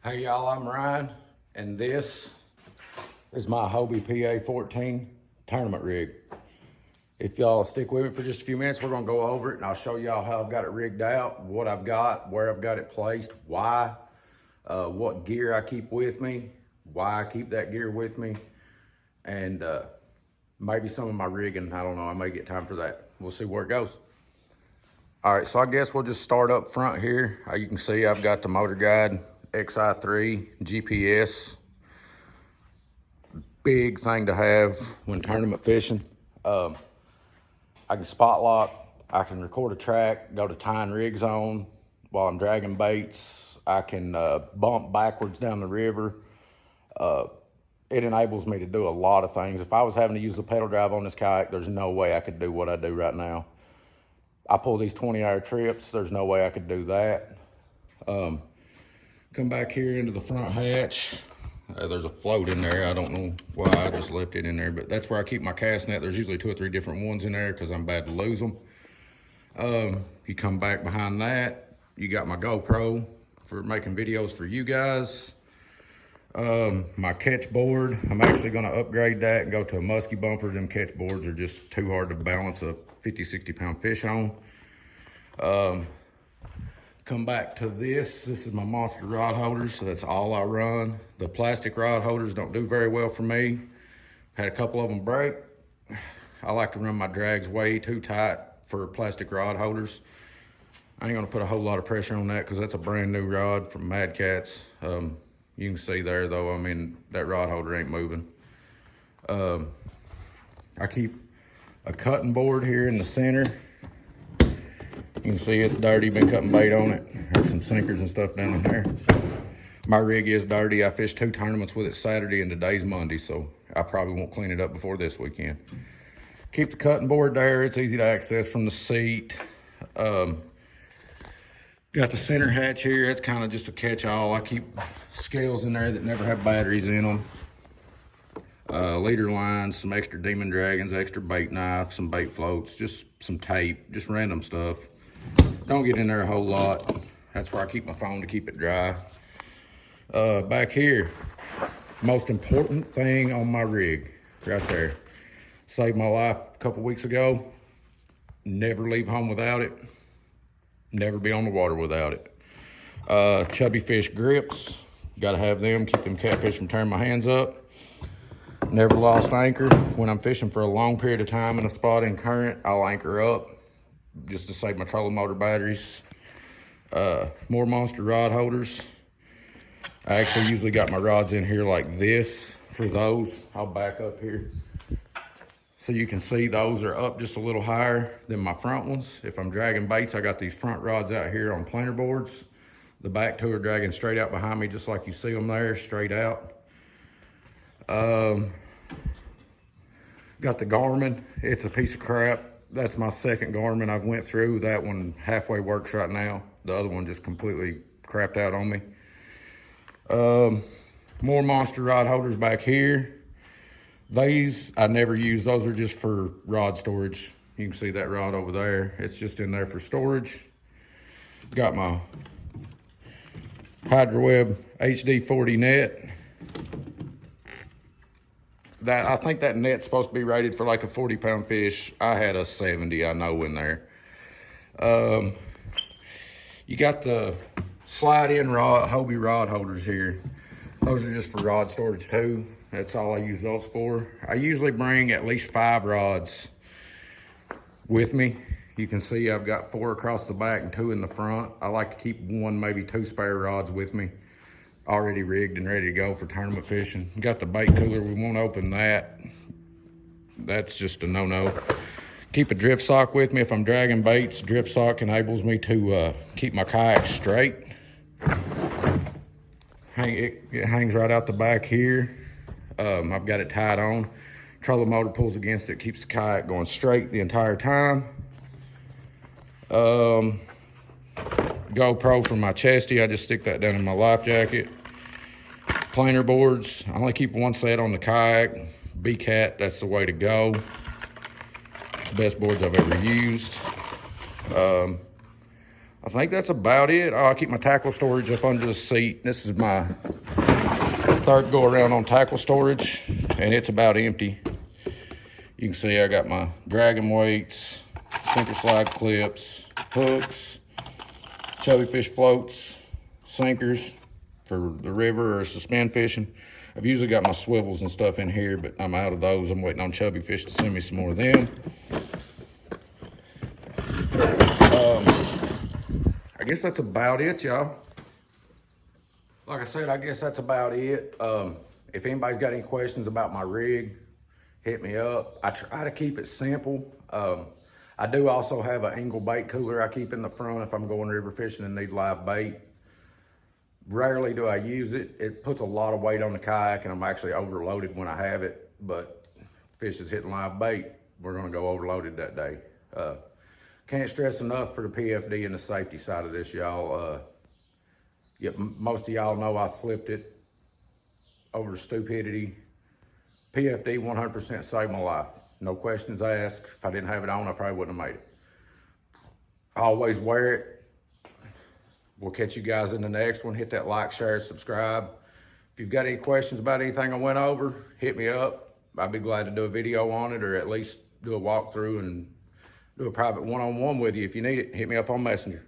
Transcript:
Hey y'all, I'm Ryan, and this is my Hobie PA 14 tournament rig. If y'all stick with me for just a few minutes, we're gonna go over it and I'll show y'all how I've got it rigged out, what I've got, where I've got it placed, why, what gear I keep with me, why I keep that gear with me, and maybe some of my rigging. I don't know, I may get time for that. We'll see where it goes. All right, so I guess we'll just start up front here. You can see I've got the Motor Guide XI3 GPS. Big thing to have when tournament fishing. I can spot lock, I can record a track, go to tying rig zone while I'm dragging baits. I can bump backwards down the river. It enables me to do a lot of things. If I was having to use the pedal drive on this kayak, there's no way I could do what I do right now. I pull these 20-hour trips, there's no way I could do that. Come back here into the front hatch. There's a float in there. I don't know why I just left it in there, but that's where I keep my cast net. There's usually 2 or 3 different ones in there because I'm bad to lose them. You come back behind that, you got my GoPro for making videos for you guys. My catch board, I'm actually gonna upgrade that and go to a musky bumper. Them catch boards are just too hard to balance a 50, 60 pound fish on. Come back to this. This is my monster rod holders, so that's all I run. The plastic rod holders don't do very well for me. Had a couple of them break. I like to run my drags way too tight for plastic rod holders. I ain't gonna put a whole lot of pressure on that because that's a brand new rod from Mad Cats. You can see there though, I mean, that rod holder ain't moving. I keep a cutting board here in the center. You can see it's dirty, been cutting bait on it. There's some sinkers and stuff down in there. My rig is dirty. I fished 2 tournaments with it Saturday and today's Monday, so I probably won't clean it up before this weekend. Keep the cutting board there. It's easy to access from the seat. Got the center hatch here. It's kind of just a catch-all. I keep scales in there that never have batteries in them. Leader lines, some extra Demon Dragons, extra bait knife, some bait floats, just some tape, just random stuff. Don't get in there a whole lot. That's where I keep my phone to keep it dry. Back here, most important thing on my rig, right there. Saved my life a couple weeks ago. Never leave home without it. Never be on the water without it. Chubby fish grips, gotta have them, keep them catfish from tearing my hands up. Never lost anchor. When I'm fishing for a long period of time in a spot in current, I'll anchor up just to save my trolling motor batteries. More monster rod holders. I actually usually got my rods in here like this for those. I'll back up here. So you can see those are up just a little higher than my front ones. If I'm dragging baits, I got these front rods out here on planer boards. The back 2 are dragging straight out behind me, just like you see them there, straight out. Got the Garmin. It's a piece of crap. That's my second Garmin I've went through. That one halfway works right now. The other one just completely crapped out on me. More monster rod holders back here. These I never use. Those are just for rod storage. You can see that rod over there. It's just in there for storage. Got my Hydroweb HD40 net. I think that net's supposed to be rated for like a 40-pound fish. I had a 70, I know, in there. You got the slide-in Hobie rod holders here. Those are just for rod storage too. That's all I use those for. I usually bring at least 5 rods with me. You can see I've got 4 across the back and 2 in the front. I like to keep 1, maybe 2 spare rods with me, already rigged and ready to go for tournament fishing. Got the bait cooler, we won't open that. That's just a no-no. Keep a drift sock with me if I'm dragging baits. Drift sock enables me to keep my kayak straight. It hangs right out the back here. I've got it tied on. Trolling motor pulls against it, keeps the kayak going straight the entire time. GoPro for my chesty, I just stick that down in my life jacket. Planer boards, I only keep 1 set on the kayak. B-Cat, that's the way to go. Best boards I've ever used. I think that's about it. Oh, I keep my tackle storage up under the seat. This is my third go around on tackle storage, and it's about empty. You can see I got my dragon weights, sinker slide clips, hooks, chubby fish floats, sinkers for the river or suspend fishing. I've usually got my swivels and stuff in here, but I'm out of those. I'm waiting on Chubby Fish to send me some more of them. I guess that's about it, y'all. Like I said, I guess that's about it. If anybody's got any questions about my rig, hit me up. I try to keep it simple. I do also have an angle bait cooler I keep in the front if I'm going river fishing and need live bait. Rarely do I use it. It puts a lot of weight on the kayak and I'm actually overloaded when I have it, but fish is hitting live bait, we're gonna go overloaded that day. Can't stress enough for the PFD and the safety side of this, y'all. Most of y'all know I flipped it over stupidity. PFD 100% saved my life. No questions asked. If I didn't have it on, I probably wouldn't have made it. I always wear it. We'll catch you guys in the next one. Hit that like, share, subscribe. If you've got any questions about anything I went over, hit me up. I'd be glad to do a video on it or at least do a walkthrough and do a private one-on-one with you. If you need it, hit me up on Messenger.